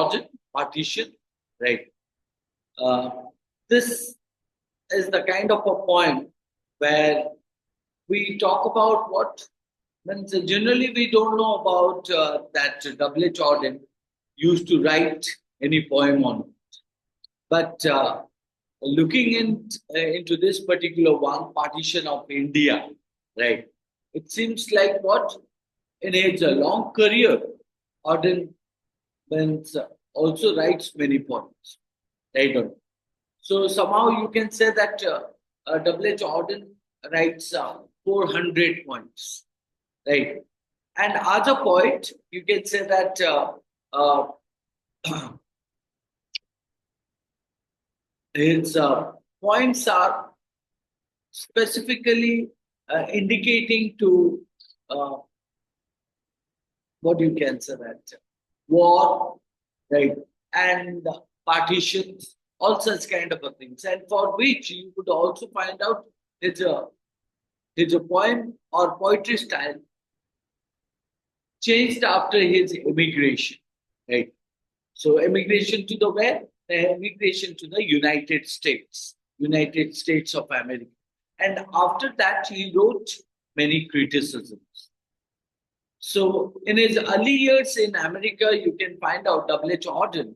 Auden, partition, right? This is the kind of a poem where we talk about what means. Generally, we don't know about that W.H. Auden used to write any poem on it. But looking into this particular one, Partition of India, right? It seems like what in his long career, Auden also writes many poems, right? So somehow you can say that W.H. Auden writes 400 poems, right? And as a poet, you can say that his poems are specifically indicating to what you can say that war, right, and partitions, all such kind of things, and for which you could also find out his a poem or poetry style changed after his immigration, right? So immigration to the where? The immigration to the United States of America. And after that, he wrote many criticisms. So in his early years in America, you can find out W.H. Auden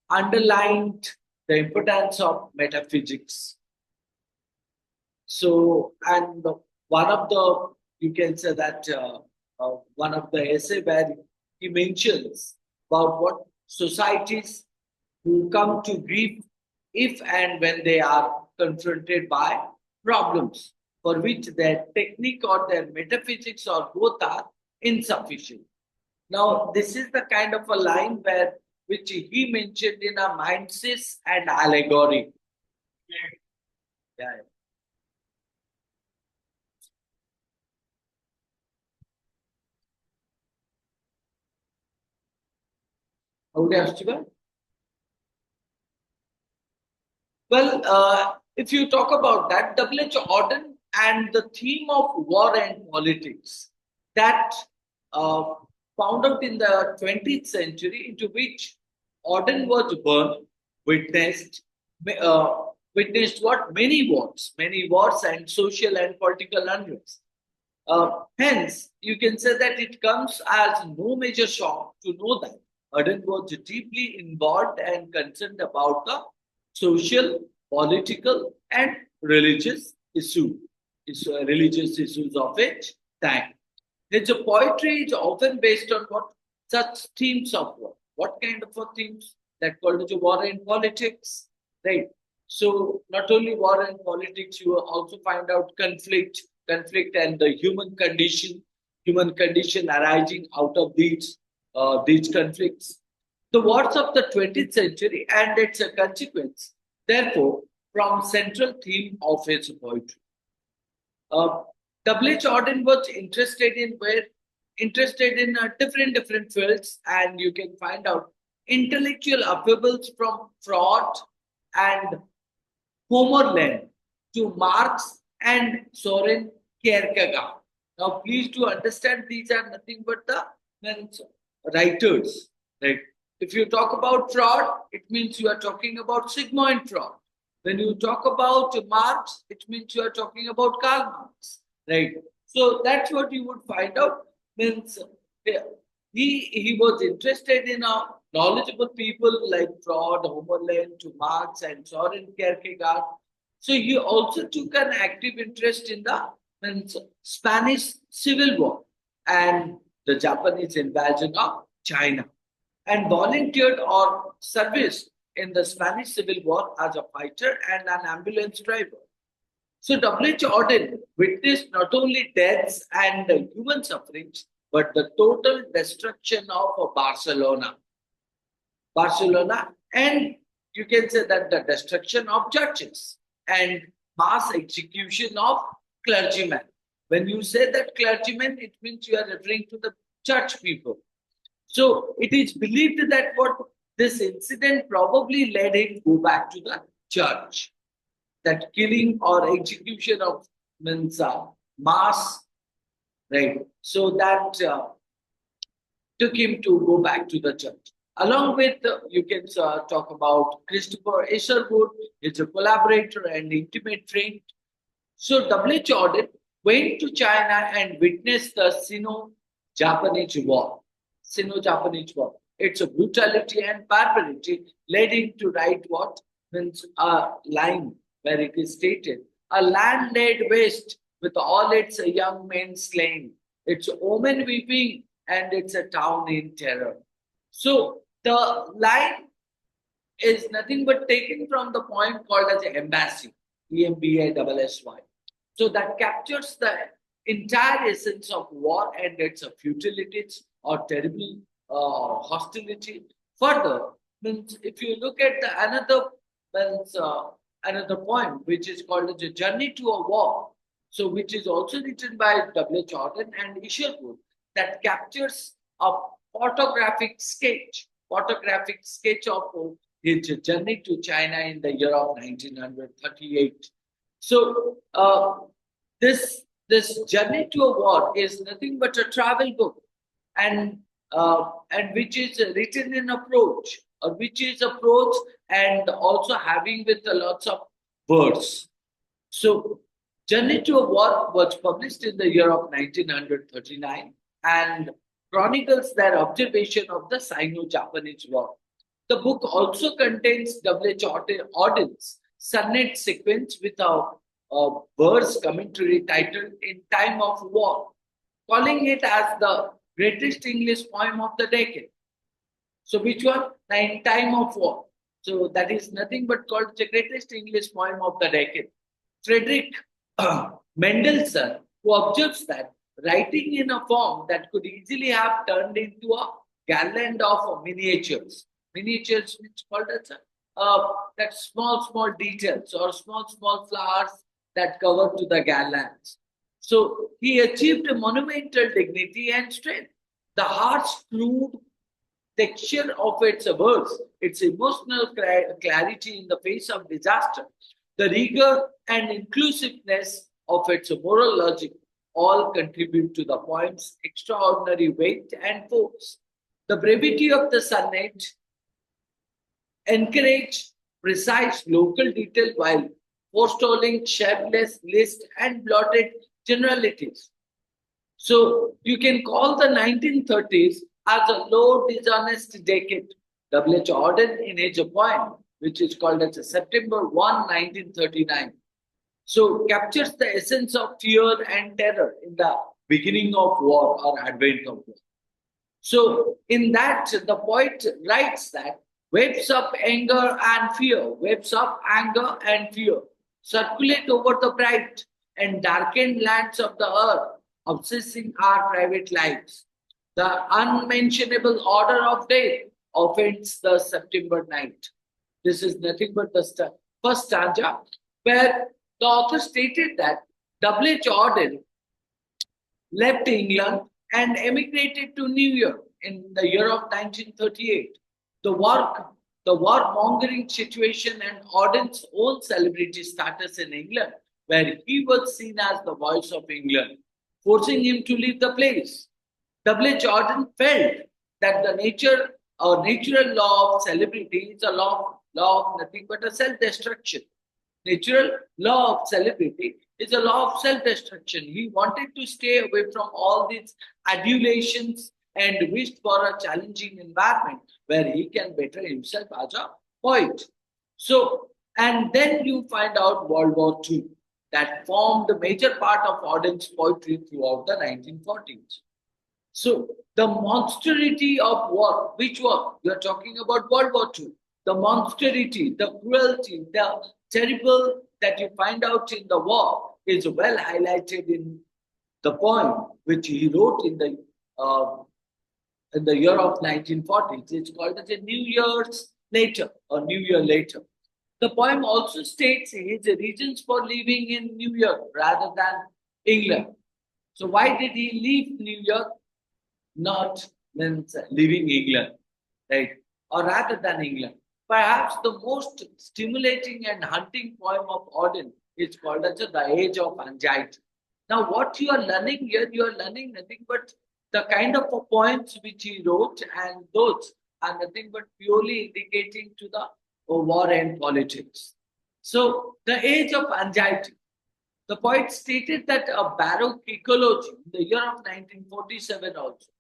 underlined the importance of metaphysics. So, and one of the, you can say that one of the essay where he mentions about what societies who come to grief if and when they are confronted by problems for which their technique or their metaphysics or both are insufficient. Now, this is the kind of a line where which he mentioned in a Amidst and allegory. Yeah. Well, if you talk about that, W.H. Auden and the theme of war and politics that found out in the 20th century, into which Auden was born, witnessed, witnessed what many wars and social and political unrest. Hence, you can say that it comes as no major shock to know that Auden was deeply involved and concerned about the social, political, and religious religious issues of its time. His poetry is often based on what such themes of war. What kind of themes? That called as war and politics, right? So not only war and politics, you will also find out conflict and the human condition arising out of these conflicts. The wars of the 20th century and its consequence, therefore, from central theme of his poetry. W.H. Auden was interested in different fields, and you can find out intellectual upheavals from Freud and Homerland to Marx and Soren Kierkegaard. Now, please to understand, these are nothing but the writers, right? If you talk about Freud, it means you are talking about Sigmund Freud. When you talk about Marx, it means you are talking about Karl Marx, right? So that's what you would find out. Means he was interested in knowledgeable people like Freud, Homerland, to Marx and Soren Kierkegaard. So he also took an active interest in the Spanish Civil War and the Japanese invasion of China, and volunteered or serviced in the Spanish Civil War as a fighter and an ambulance driver. So W.H. Auden witnessed not only deaths and human sufferings, but the total destruction of Barcelona, and you can say that the destruction of churches and mass execution of clergymen. When you say that clergymen, it means you are referring to the church people. So it is believed that what this incident probably led him to go back to the church. That killing or execution of mass, right? So that took him to go back to the church. Along with, you can talk about Christopher Isherwood, is a collaborator and intimate friend. So W.H. Auden went to China and witnessed the Sino-Japanese War. Sino-Japanese War. Its brutality and barbarity led him to write what means a line where it is stated, a land laid waste with all its young men slain, its women weeping, and its a town in terror. So the line is nothing but taken from the poem called as Embassy, Embassy. So that captures the entire essence of war and its futilities or terrible hostility. Further, means if you look at another poem which is called as a Journey to a War, so which is also written by W.H. Auden and Isherwood, that captures a photographic sketch of his journey to China in the year of 1938. So this journey to a war is nothing but a travel book, and which is written in approach, or which is approach and also having with lots of verse. So Journey to a War was published in the year of 1939 and chronicles their observation of the Sino-Japanese War. The book also contains W.H. Auden's sonnet sequence with a verse commentary titled In Time of War, calling it as the greatest English poem of the decade. So which one? In Time of War. So that is nothing but called the greatest English poem of the decade. Frederick Mendelssohn, who observes that writing in a form that could easily have turned into a garland of miniatures, which called as that small details or small flowers that cover to the garlands. So he achieved a monumental dignity and strength. The harsh, crude texture of its verse, its emotional clarity in the face of disaster, the rigor and inclusiveness of its moral logic all contribute to the poem's extraordinary weight and force. The brevity of the sonnet encourage precise local detail while forestalling shapeless list and blotted generalities. So you can call the 1930s as a low dishonest decade. W.H. Auden in his poem, which is called as September 1, 1939. So captures the essence of fear and terror in the beginning of war or advent of war. So in that, the poet writes that waves of anger and fear, circulate over the bright and darkened lands of the earth, obsessing our private lives. The unmentionable order of death offends the September night. This is nothing but the first stanza, where the author stated that W.H. Auden left England and emigrated to New York in the year of 1938. The warmongering situation and Auden's own celebrity status in England, where he was seen as the voice of England, forcing him to leave the place. W.H. Auden felt that the natural law of celebrity is a law of nothing but a self-destruction. Natural law of celebrity is a law of self-destruction. He wanted to stay away from all these adulations and wished for a challenging environment where he can better himself as a poet. So, and then you find out World War II that formed a major part of Auden's poetry throughout the 1940s. So, the monstrosity of war, which war? You are talking about World War II. The monstrosity, the cruelty, the terrible that you find out in the war is well highlighted in the poem which he wrote in the year of 1940s. It's called as a New Year's Later or New Year Later. The poem also states his reasons for living in New York rather than England. So why did he leave New York, not leaving England, right? Or rather than England? Perhaps the most stimulating and haunting poem of Auden is called as The Age of Anxiety. Now, what you are learning here, you are learning nothing but the kind of poems which he wrote, and those are nothing but purely indicating to the war and politics. So, the age of anxiety. The poet stated that a Baroque ecology in the year of 1947 also,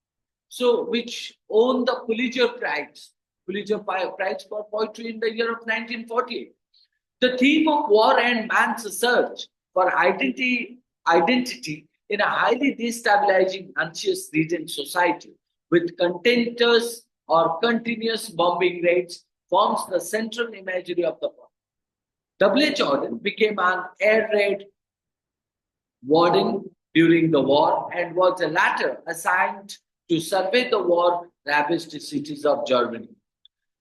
so which won the Pulitzer Prize for poetry in the year of 1948. The theme of war and man's search for identity in a highly destabilizing, anxious-ridden society with contentious or continuous bombing raids forms the central imagery of the poem. W.H. Auden became an air raid warden during the war and was the latter assigned to survey the war-ravaged cities of Germany.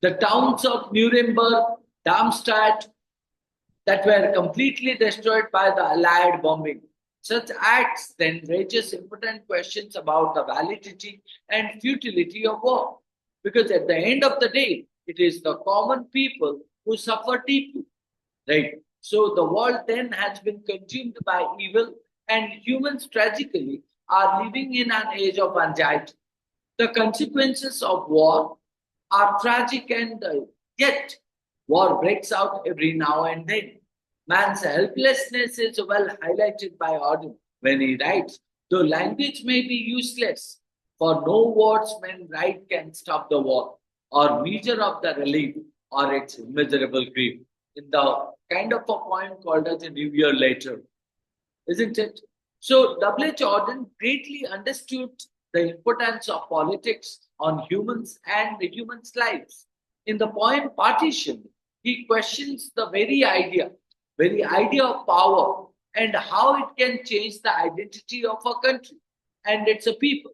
The towns of Nuremberg, Darmstadt, that were completely destroyed by the Allied bombing. Such acts then raises important questions about the validity and futility of war. Because at the end of the day, it is the common people who suffer deeply. Right? So the world then has been consumed by evil, and humans tragically are living in an age of anxiety. The consequences of war are tragic, and yet war breaks out every now and then. Man's helplessness is well highlighted by Auden when he writes, though language may be useless, for no words men write can stop the war, or measure of the relief, or its immeasurable grief. In the kind of a poem called as a New Year Later, isn't it? So W.H. Auden greatly understood the importance of politics on humans and the humans' lives. In the poem Partition, he questions the very idea of power and how it can change the identity of a country and its a people.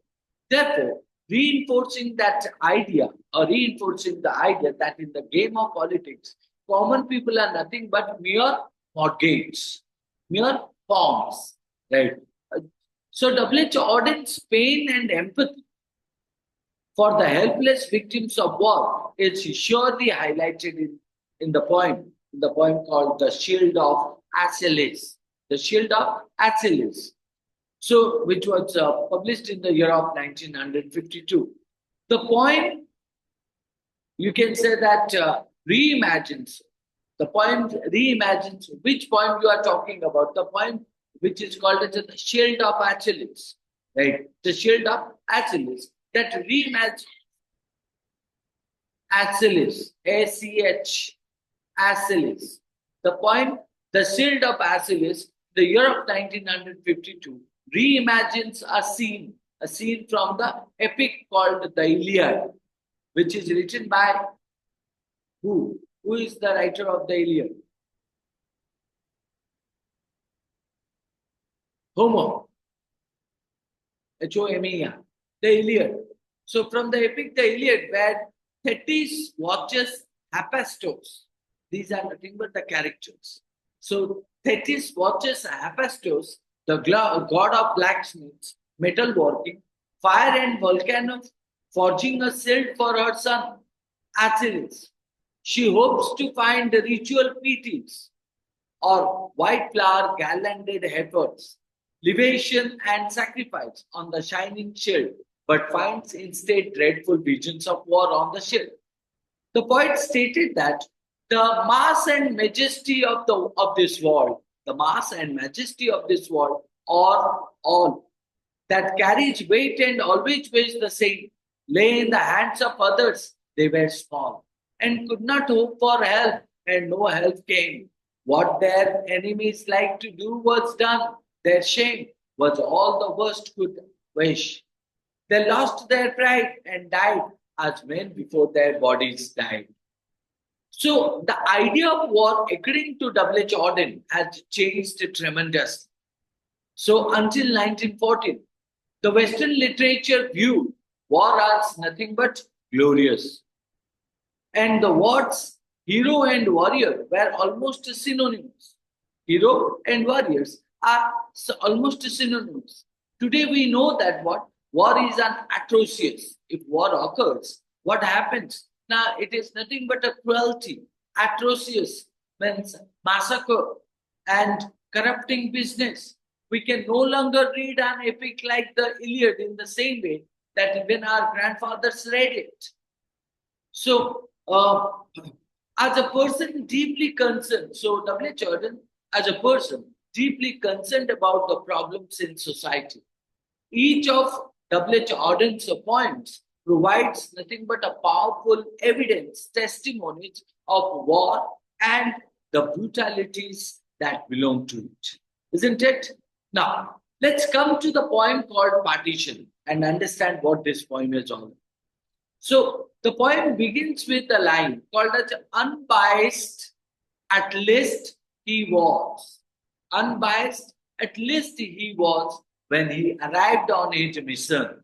Therefore, reinforcing the idea that in the game of politics, common people are nothing but mere mortgages, mere forms, right? So W.H. Auden's pain and empathy for the helpless victims of war is surely highlighted in the poem called The Shield of Achilles. The Shield of Achilles. So, which was published in the year of 1952. The poem, you can say that reimagines. The poem reimagines which poem you are talking about. The poem which is called as the Shield of Achilles, right? The Shield of Achilles that reimagines Achilles, A-C-H, Achilles. The poem, The Shield of Achilles, the year of 1952, reimagines a scene from the epic called the Iliad, which is written by who? Who is the writer of the Iliad? Homer. H-O-M-E-R. The Iliad. So from the epic, the Iliad, where Thetis watches Hephaestus. These are nothing but the characters. So Thetis watches Hephaestus, the god of blacksmiths, metalworking, fire and volcano, forging a shield for her son, Achilles. She hopes to find the ritual petals or white flower garlanded heifers, libation and sacrifice on the shining shield, but finds instead dreadful visions of war on the shield. The poet stated that the mass and majesty of this world, the mass and majesty of this world, are all that carries weight and always weighs the same, lay in the hands of others. They were small and could not hope for help, and no help came. What their enemies liked to do was done. Their shame was all the worst could wish. They lost their pride and died as men before their bodies died. So the idea of war, according to W.H. Auden, has changed tremendously. So until 1914, the Western literature viewed war as nothing but glorious. And the words hero and warrior were almost synonymous. Hero and warriors are almost synonymous. Today we know that what war is an atrocious. If war occurs, what happens? Now it is nothing but a cruelty. Atrocious means massacre and corrupting business. We can no longer read an epic like the Iliad in the same way that when our grandfathers read it. So, as a person deeply concerned, so W.H. Auden, as a person deeply concerned about the problems in society, each of W.H. Auden's points provides nothing but a powerful evidence, testimonies of war and the brutalities that belong to it. Isn't it? Now, let's come to the poem called Partition and understand what this poem is all about. So, the poem begins with a line called as unbiased, at least he was. Unbiased, at least he was when he arrived on his mission.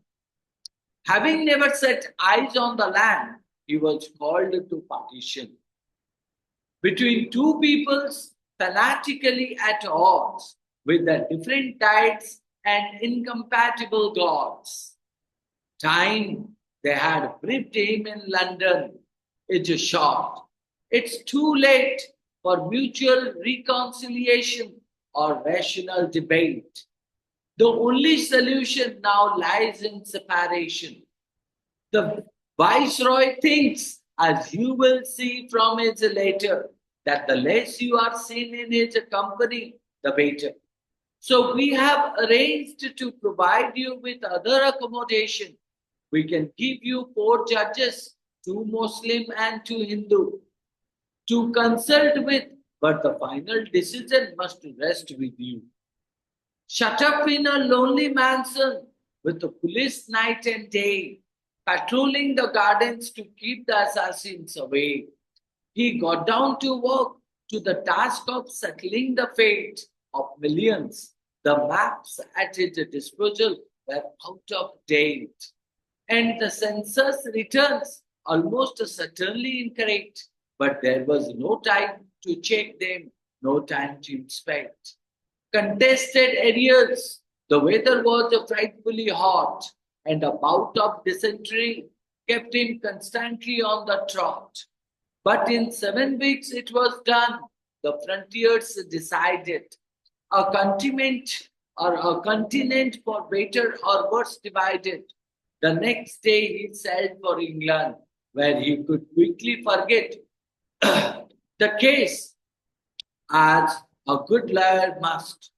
Having never set eyes on the land, he was called to partition. Between two peoples fanatically at odds with the different tides and incompatible gods. Time they had briefed him in London is short. It's too late for mutual reconciliation or rational debate. The only solution now lies in separation. The Viceroy thinks, as you will see from his letter, that the less you are seen in his company, the better. So we have arranged to provide you with other accommodation. We can give you 4 judges, 2 Muslim and 2 Hindu, to consult with, but the final decision must rest with you. Shut up in a lonely mansion with the police night and day, patrolling the gardens to keep the assassins away. He got down to work to the task of settling the fate of millions. The maps at his disposal were out of date, and the census returns almost certainly incorrect, but there was no time to check them, no time to inspect. Contested areas, the weather was frightfully hot, and a bout of dysentery kept him constantly on the trot. But in 7 weeks it was done. The frontiers decided. A continent for better or worse divided. The next day he sailed for England, where he could quickly forget the case, as a good lawyer must.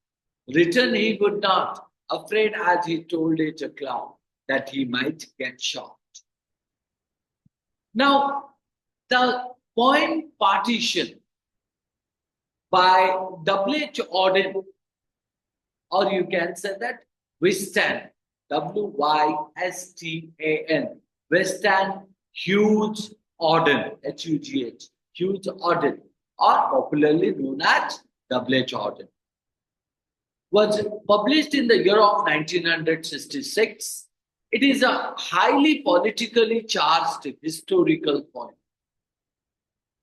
Return he would not, afraid as he told it a clown that he might get shot. Now, the poem Partition by W.H. Auden, or you can say that Wystan, W-Y-S-T-A-N, Wystan Hughes Auden, H-U-G-H, Hughes Auden, or popularly known as W.H. Auden, was published in the year of 1966. It is a highly politically charged historical poem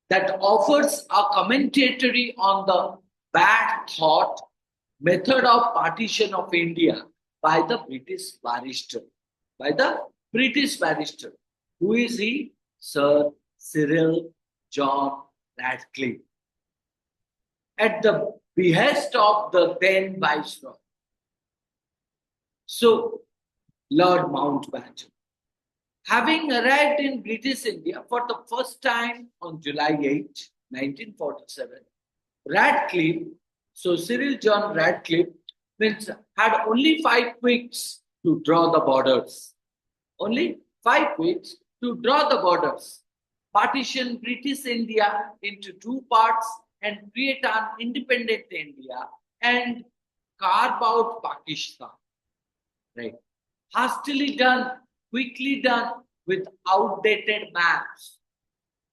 that offers a commentary on the bad thought method of partition of India by the British barrister. By the British barrister. Who is he? Sir Cyril John Radcliffe. At the behest of the then Viceroy. So, Lord Mountbatten, having arrived in British India for the first time on July 8, 1947, Radcliffe, so Cyril John Radcliffe, had only 5 weeks to draw the borders. Only 5 weeks to draw the borders, partition British India into 2 parts and create an independent India and carve out Pakistan. Right. Hastily done, quickly done with outdated maps.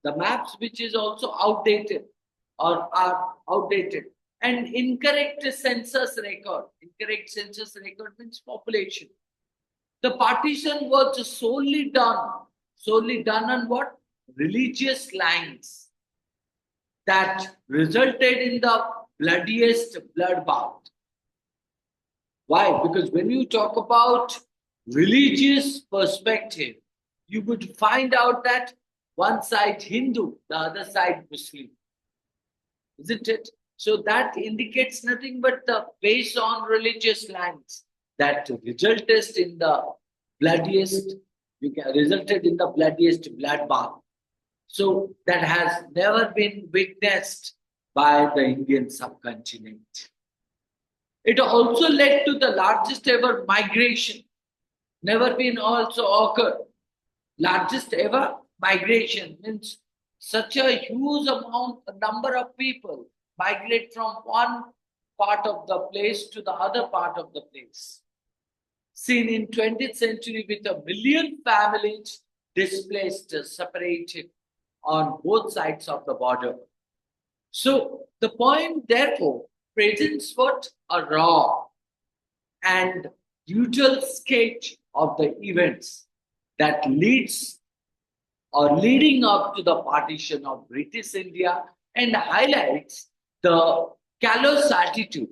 The maps which is also outdated or are outdated. And incorrect census record. Incorrect census record means population. The partition was solely done on what? Religious lines that resulted in the bloodiest bloodbath. Why? Because when you talk about religious perspective, you would find out that one side Hindu, the other side Muslim. Isn't it? So that indicates nothing but the based on religious lines that resulted in the bloodiest bloodbath. So that has never been witnessed by the Indian subcontinent. It also led to the largest ever migration, never been also occurred. Largest ever migration means such a huge number of people migrate from one part of the place to the other part of the place. Seen in 20th century with 1 million families displaced, separated on both sides of the border. So the poem therefore presents what a raw and usual sketch of the events that leading up to the partition of British India and highlights the careless attitude,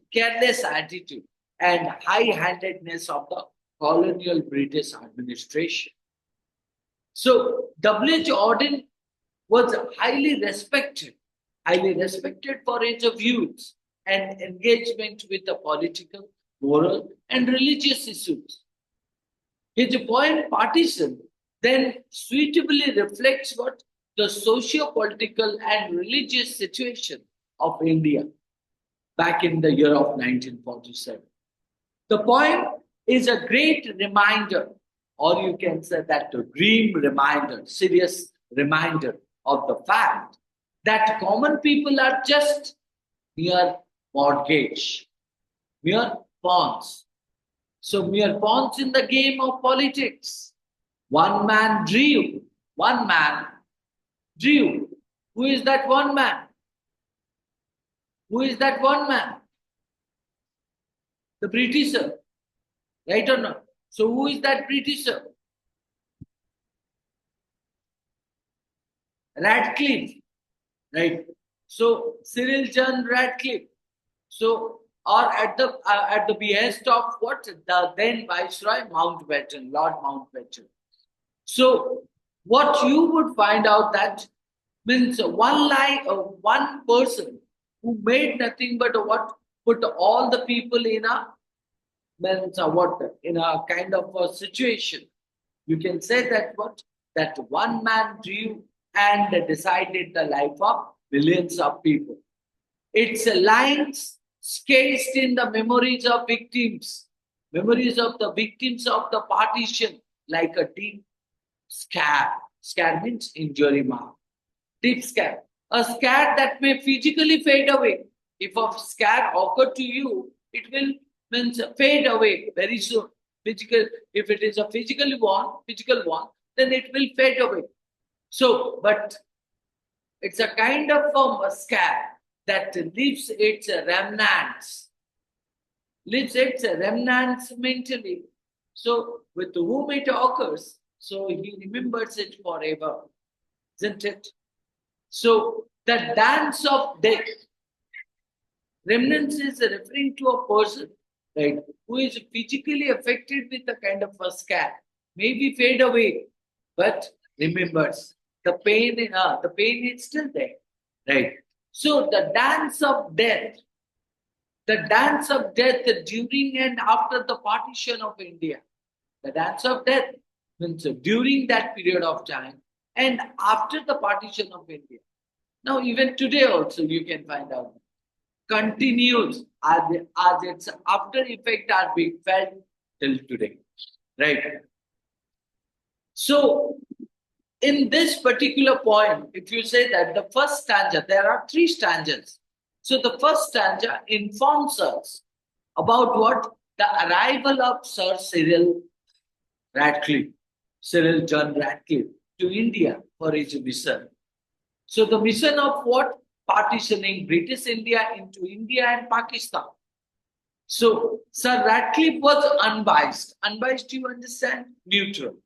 and high-handedness of the colonial British administration. So W.H. Auden was highly respected for his views and engagement with the political, moral, and religious issues. His poem Partition then suitably reflects what the socio-political and religious situation of India back in the year of 1947. The poem is a great reminder, or you can say that a grim reminder, serious reminder of the fact that common people are just mere mortgage, mere pawns. So mere pawns in the game of politics. One man drew. Who is that one man? Who is that one man? The Britisher. Right or not? So who is that Britisher? Radcliffe. Right. So Cyril John Radcliffe. So or at the behest of what the then Viceroy Mountbatten, Lord Mountbatten. So what you would find out that means one person who made nothing but what put all the people in a in a kind of a situation. You can say that one man drew and decided the life of millions of people. Its lines sketched in the memories of the victims of the partition, like a deep scar. Scar means injury mark. Deep scar. A scar that may physically fade away. If a scar occurred to you, it will means fade away very soon. If it is a physical one, then it will fade away. So, but it's a kind of a scar that leaves its remnants mentally. So, with whom it occurs, so he remembers it forever, isn't it? So, the dance of death, remnants is referring to a person, right, who is physically affected with a kind of a scar, maybe fade away, but remembers the pain is still there, right? So the dance of death during and after the partition of India, the dance of death means during that period of time and after the partition of India. Now, even today also you can find out continues as its after effect are being felt till today, right? So, in this particular poem, if you say that the first stanza, there are 3 stanzas. So, the first stanza informs us about what the arrival of Sir Cyril John Radcliffe to India for his mission. So, the mission of what? Partitioning British India into India and Pakistan. So, Sir Radcliffe was unbiased. Unbiased, you understand? Neutral.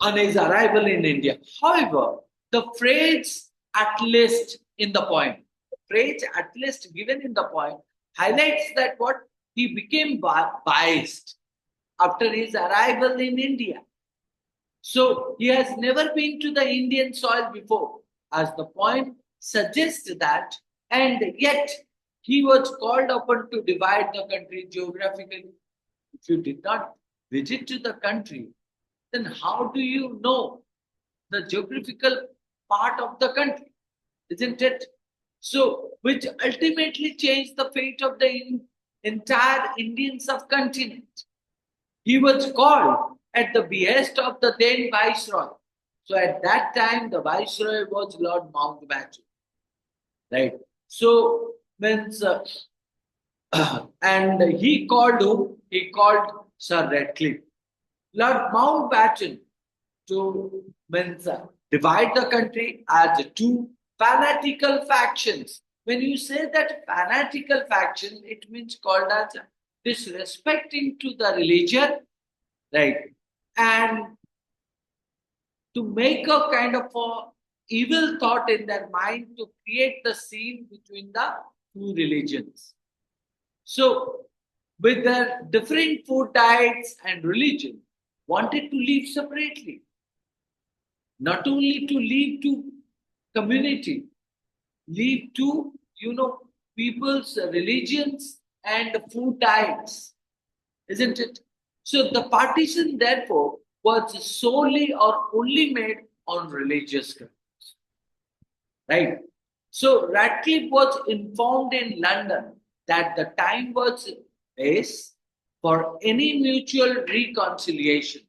On his arrival in India. However, the phrase at least in the poem, given in the poem, highlights that what he became biased after his arrival in India. So, he has never been to the Indian soil before, as the poem suggests that, and yet he was called upon to divide the country geographically. If you did not visit to the country, then how do you know the geographical part of the country, isn't it? So, which ultimately changed the fate of the entire Indian subcontinent. He was called at the behest of the then Viceroy. So at that time, the Viceroy was Lord Mountbatten, right? So means, and he called whom? He called Sir Radcliffe. Lord Mountbatten to means divide the country as two fanatical factions. When you say that fanatical faction, it means called as disrespecting to the religion, right? And to make a kind of a evil thought in their mind to create the scene between the two religions. So, with their different food diets and religion, wanted to live separately. Not only to live to community, live to, people's religions and food diets, isn't it? So the partition, therefore, was solely or only made on religious grounds, right? So Radcliffe was informed in London that the time was base for any mutual reconciliation.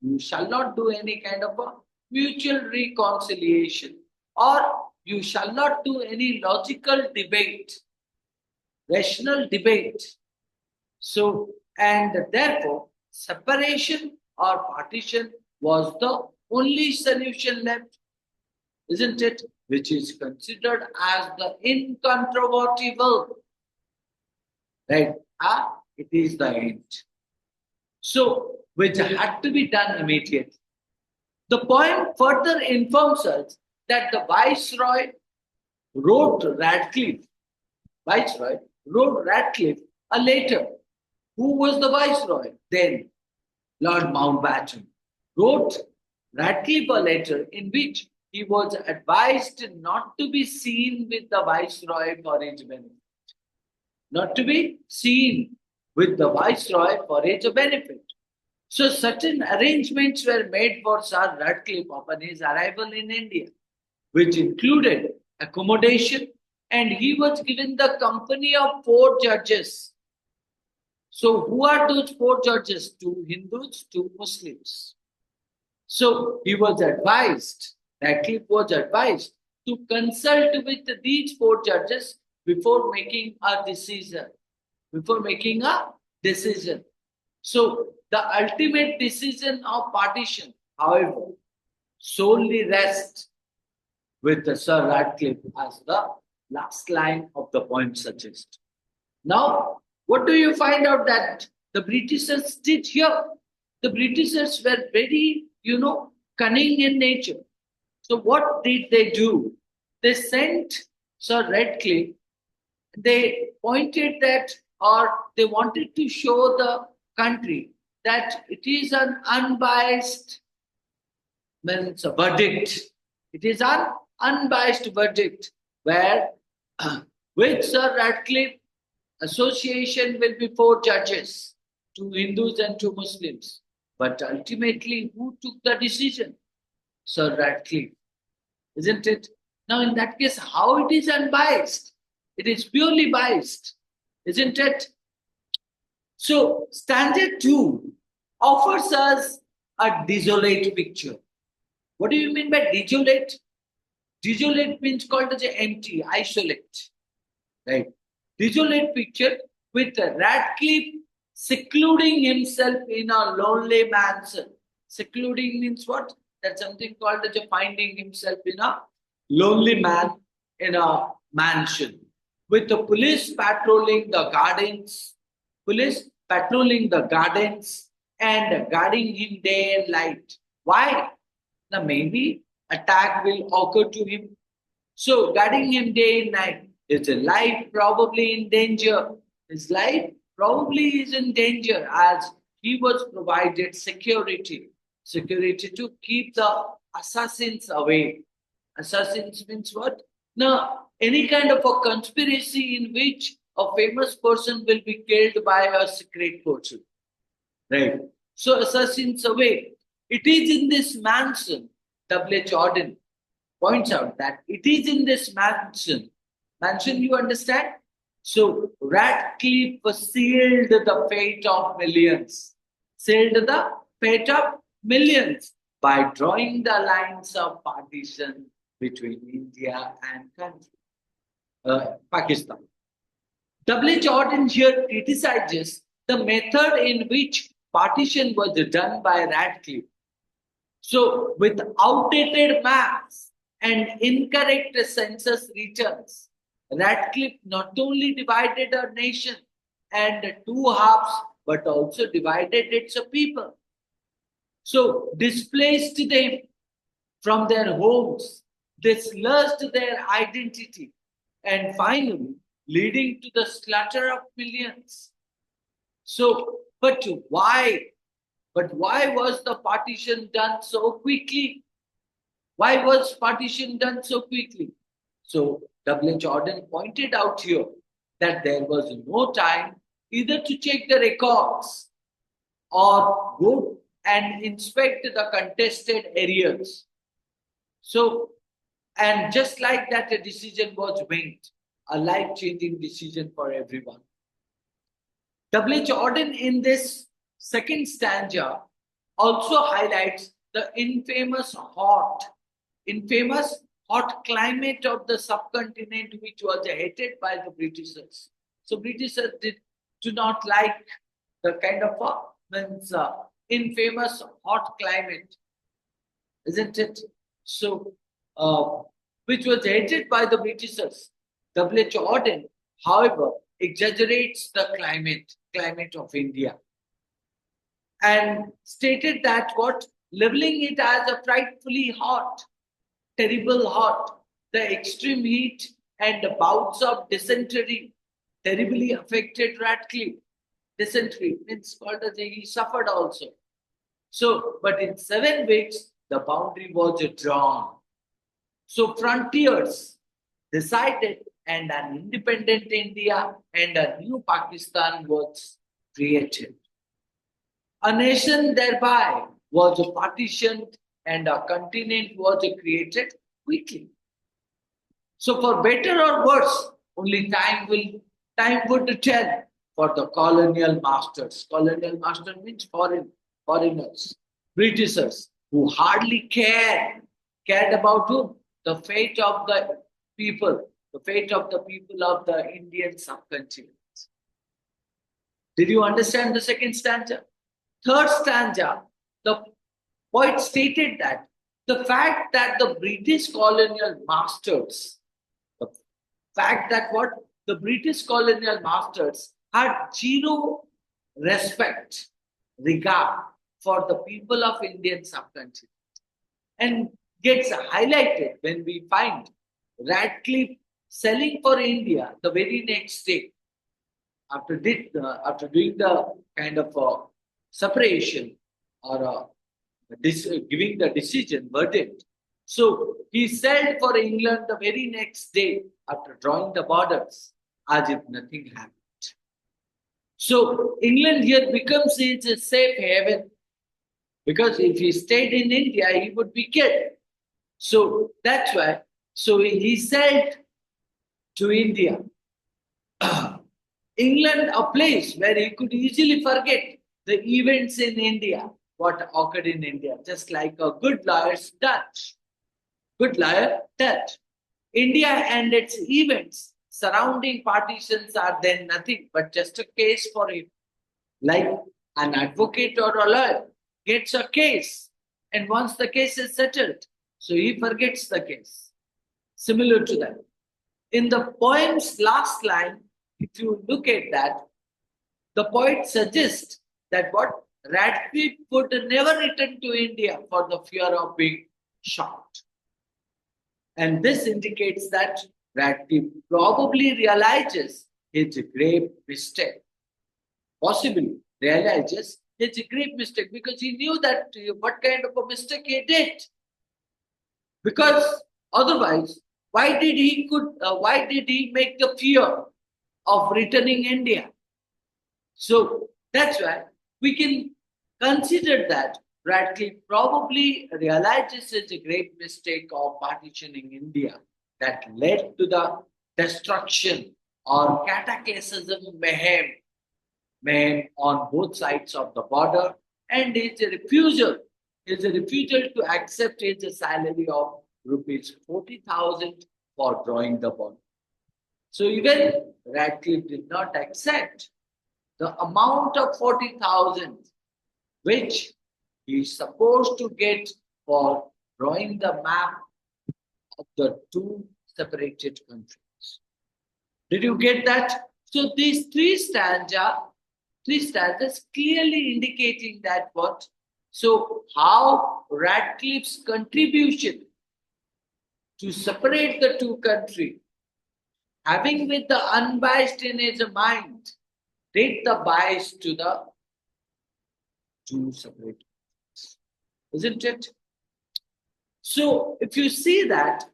You shall not do any kind of a mutual reconciliation, or you shall not do any logical debate, rational debate. So, and therefore, separation or partition was the only solution left, isn't it? Which is considered as the incontrovertible, right? It is the end. So, which had to be done immediately. The poem further informs us that the Viceroy wrote Radcliffe a letter. Who was the Viceroy? Then Lord Mountbatten wrote Radcliffe a letter in which he was advised not to be seen with the Viceroy for his benefit. Not to be seen with the Viceroy for his benefit. So certain arrangements were made for Sir Radcliffe upon his arrival in India, which included accommodation, and he was given the company of 4 judges. So who are those 4 judges? 2 Hindus, 2 Muslims. So he was advised, Radcliffe was advised to consult with these 4 judges before making a decision. So the ultimate decision of partition, however, solely rests with Sir Radcliffe, as the last line of the poem suggests. Now, what do you find out that the Britishers did here? The Britishers were very, cunning in nature. So what did they do? They sent Sir Radcliffe, they pointed that, or they wanted to show the country that it is an unbiased verdict. It is an unbiased verdict where with Sir Radcliffe association will be 4 judges, 2 Hindus and 2 Muslims. But ultimately, who took the decision? Sir Radcliffe, isn't it? Now, in that case, how it is unbiased? It is purely biased, isn't it? So, stanza 2 offers us a desolate picture. What do you mean by desolate? Desolate means called as empty, isolate, right? Desolate picture with Radcliffe secluding himself in a lonely mansion. Secluding means what? That's something called as finding himself in a lonely man in a mansion. With the police patrolling the gardens and guarding him day and night. Why? Now maybe attack will occur to him. So guarding him day and night. His life probably in danger. His life probably is in danger as he was provided security. Security to keep the assassins away. Assassins means what? Now, any kind of a conspiracy in which a famous person will be killed by a secret person. Right? So assassins away. It is in this mansion W.H. Auden points out that it is in this mansion. Mansion, you understand? So Radcliffe sealed the fate of millions. Sealed the fate of millions by drawing the lines of partition between India and Pakistan. W.H. Auden here criticizes the method in which partition was done by Radcliffe. So, with outdated maps and incorrect census returns, Radcliffe not only divided a nation and two halves, but also divided its people. So, displaced them from their homes, dislodged their identity, and finally leading to the slaughter of millions. So, but why? But why was the partition done so quickly? Why was partition done so quickly? So, W.H. Auden pointed out here that there was no time either to check the records or go and inspect the contested areas. So, and just like that, a decision was made, a life-changing decision for everyone. W.H. Auden in this second stanza also highlights the infamous hot climate of the subcontinent, which was hated by the Britishers. So Britishers do not like the kind of infamous hot climate, isn't it? So, which was hated by the Britishers. W.H. Auden, however, exaggerates the climate of India and stated that leveling it as a frightfully hot, terrible hot, the extreme heat and the bouts of dysentery terribly affected Radcliffe. Dysentery means called as he suffered also. So, but in 7 weeks, the boundary was drawn. So frontiers decided and an independent India and a new Pakistan was created. A nation thereby was partitioned and a continent was created quickly. So for better or worse, only time would tell for the colonial masters. Colonial master means foreigners, Britishers, who hardly cared about whom? The fate of the people of the Indian subcontinent. Did you understand the second stanza? Third stanza, the poet stated that the fact that the British colonial masters, the British colonial masters had zero regard for the people of Indian subcontinent, and gets highlighted when we find Radcliffe selling for India the very next day after doing the kind of separation or giving the decision verdict. So he sailed for England the very next day after drawing the borders as if nothing happened. So England here becomes his safe haven, because if he stayed in India, he would be killed. So that's why. So he sailed to India. England, a place where he could easily forget the events in India, what occurred in India, just like a good lawyer's touch. Good lawyer touch. India and its events surrounding partitions are then nothing but just a case for him. Like an advocate or a lawyer gets a case, and once the case is settled, so he forgets the case. Similar to that. In the poem's last line, if you look at that, the poet suggests that Radcliffe would never return to India for the fear of being shot. And this indicates that Radcliffe probably realizes his grave mistake. Possibly realizes his grave mistake, because he knew that what kind of a mistake he did. Because otherwise, why did he make the fear of returning India? So that's why we can consider that Radcliffe probably realizes it's a great mistake of partitioning India that led to the destruction or cataclysm mayhem on both sides of the border, and is a refusal to accept his salary of rupees 40,000 for drawing the border. So even Radcliffe did not accept the amount of 40,000 which he is supposed to get for drawing the map of the two separated countries. Did you get that? So these three stanzas clearly indicating that what? So how Radcliffe's contribution to separate the two countries, having with the unbiased in his mind, did the bias to the two separate countries. Isn't it? So if you see that,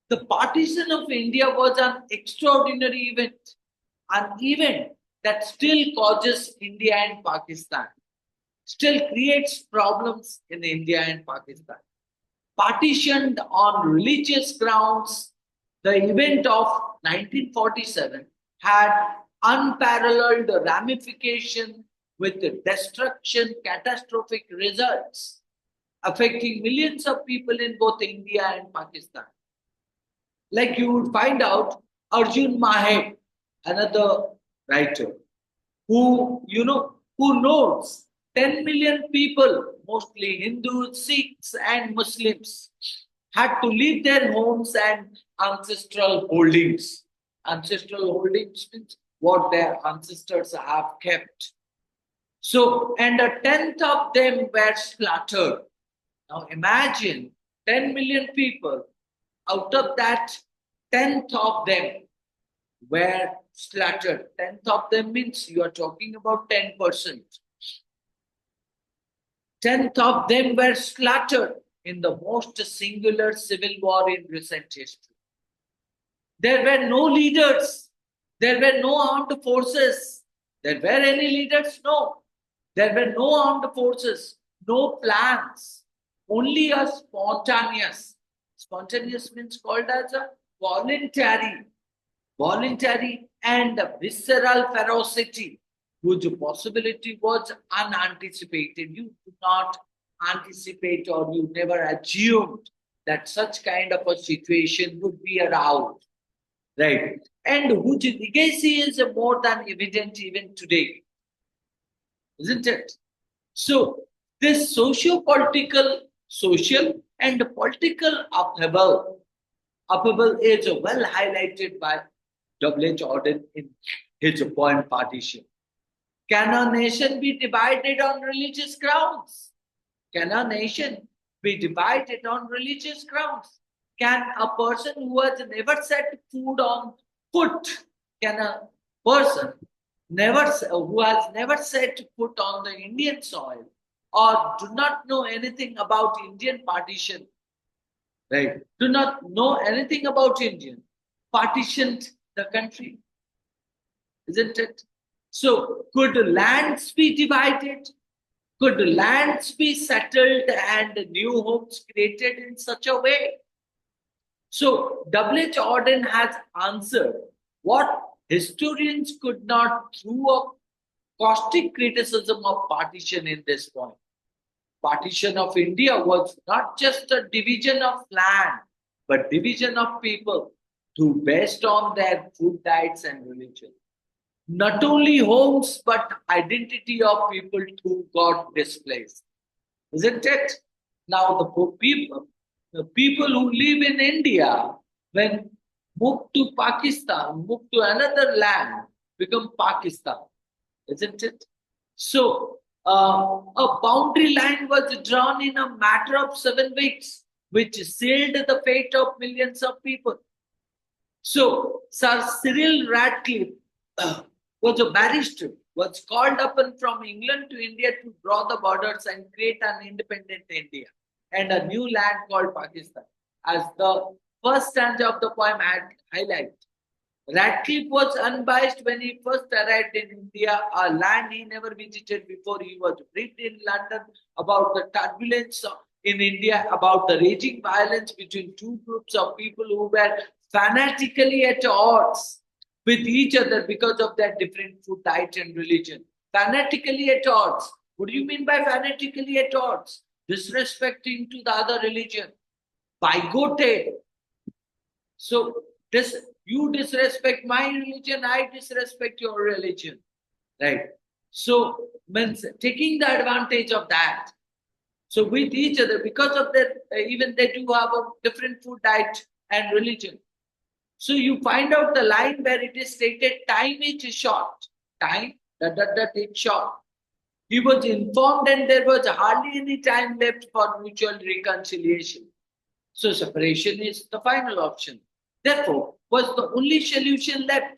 the partition of India was an extraordinary event, an event that still causes India and Pakistan, still creates problems in India and Pakistan. Partitioned on religious grounds, the event of 1947 had unparalleled ramification with destruction, catastrophic results, affecting millions of people in both India and Pakistan. Like you would find out Arjun Mahe, another writer, who knows 10 million people, mostly Hindus, Sikhs, and Muslims, had to leave their homes and ancestral holdings. Ancestral holdings means what their ancestors have kept. So, and a tenth of them were slaughtered. Now imagine 10 million people, out of that, tenth of them were slaughtered. Tenth of them means you are talking about 10%. Tenth of them were slaughtered in the most singular civil war in recent history. There were no leaders. There were no armed forces. There were any leaders? No. There were no armed forces, no plans, only a spontaneous. Spontaneous means called as a voluntary and visceral ferocity, whose possibility was unanticipated. You do not anticipate or you never assumed that such kind of a situation would be around, right? And whose legacy is more than evident even today, isn't it? So this social and political upheaval is well highlighted by W.H. Auden in his poem Partition. Can a nation be divided on religious grounds? Can a nation be divided on religious grounds? Can a person who has never set foot on foot, can a person who has never set foot on the Indian soil or do not know anything about Indian partition, right? Do not know anything about Indian, partitioned the country, isn't it? So could lands be divided? Could lands be settled and new homes created in such a way? So W.H. Auden has answered what historians could not through a caustic criticism of partition in this point. Partition of India was not just a division of land, but division of people to based on their food diets and religion. Not only homes, but identity of people too got displaced. Isn't it? Now the people who live in India, when moved to Pakistan, moved to another land, become Pakistan. Isn't it? So a boundary line was drawn in a matter of 7 weeks, which sealed the fate of millions of people. So Sir Cyril Radcliffe was a barrister, was called upon from England to India to draw the borders and create an independent India and a new land called Pakistan, as the first stanza of the poem had highlighted. Radcliffe was unbiased when he first arrived in India, a land he never visited before. He was briefed in London about the turbulence in India, about the raging violence between two groups of people who were fanatically at odds with each other because of their different food, diet, and religion. Fanatically at odds. What do you mean by fanatically at odds? Disrespecting to the other religion. Bigoted. So this you disrespect my religion, I disrespect your religion. Right. So means taking the advantage of that. So with each other, because of that, even they do have a different food diet and religion. So you find out the line where it is stated, time is short. Time, it's short. He was informed and there was hardly any time left for mutual reconciliation. So separation is the final option. Therefore, was the only solution left.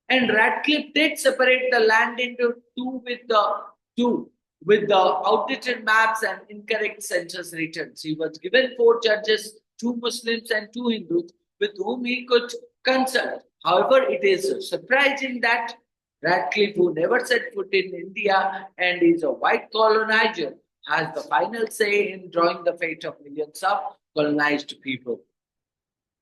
And Radcliffe did separate the land into two with the outdated maps and incorrect census returns. He was given 4 judges, 2 Muslims and 2 Hindus, with whom he could consult. However, it is surprising that Radcliffe, who never set foot in India and is a white colonizer, has the final say in drawing the fate of millions of colonized people.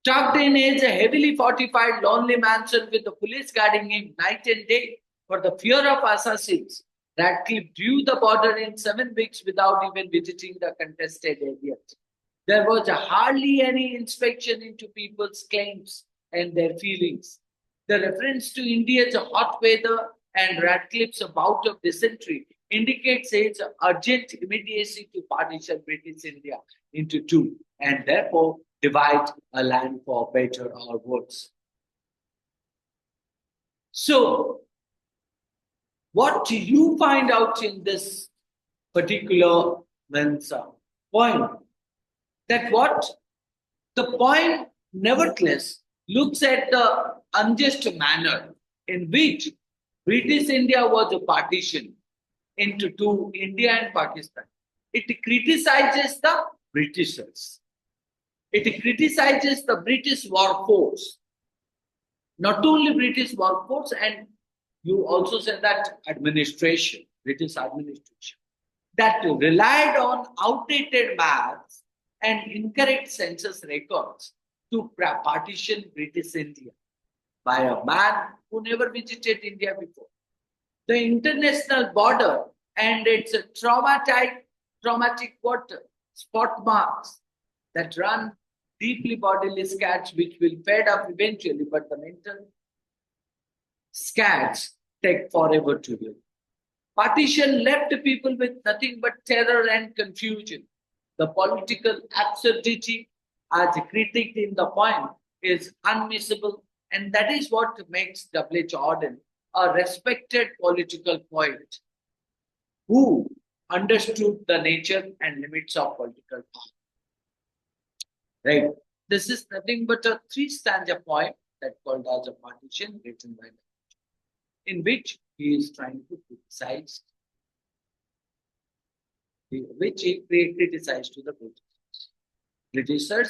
Tucked in is a heavily fortified, lonely mansion with the police guarding him night and day for the fear of assassins. Radcliffe drew the border in 7 weeks without even visiting the contested areas. There was hardly any inspection into people's claims and their feelings. The reference to India's hot weather and Radcliffe's bout of dysentery indicates his urgent immediacy to partition British India into two and therefore divide a land for better or worse. So, what do you find out in this particular point? That what the point, nevertheless, looks at the unjust manner in which British India was a partition into two, India and Pakistan. It criticizes the Britishers. It criticizes the British workforce. Not only British workforce, and you also said that administration, British administration, that relied on outdated maps and incorrect census records to partition British India by a man who never visited India before. The international border and its traumatic water spot marks that run deeply bodily scars which will fade up eventually, but the mental scars take forever to heal. Partition left people with nothing but terror and confusion. The political absurdity, as critiqued in the poem, is unmissable, and that is what makes W.H. Auden a respected political poet who understood the nature and limits of political power. Right. This is nothing but a 3-stanza poem that called as a partition written by W.H., in which he is trying to criticize, which he criticized to the Britishers.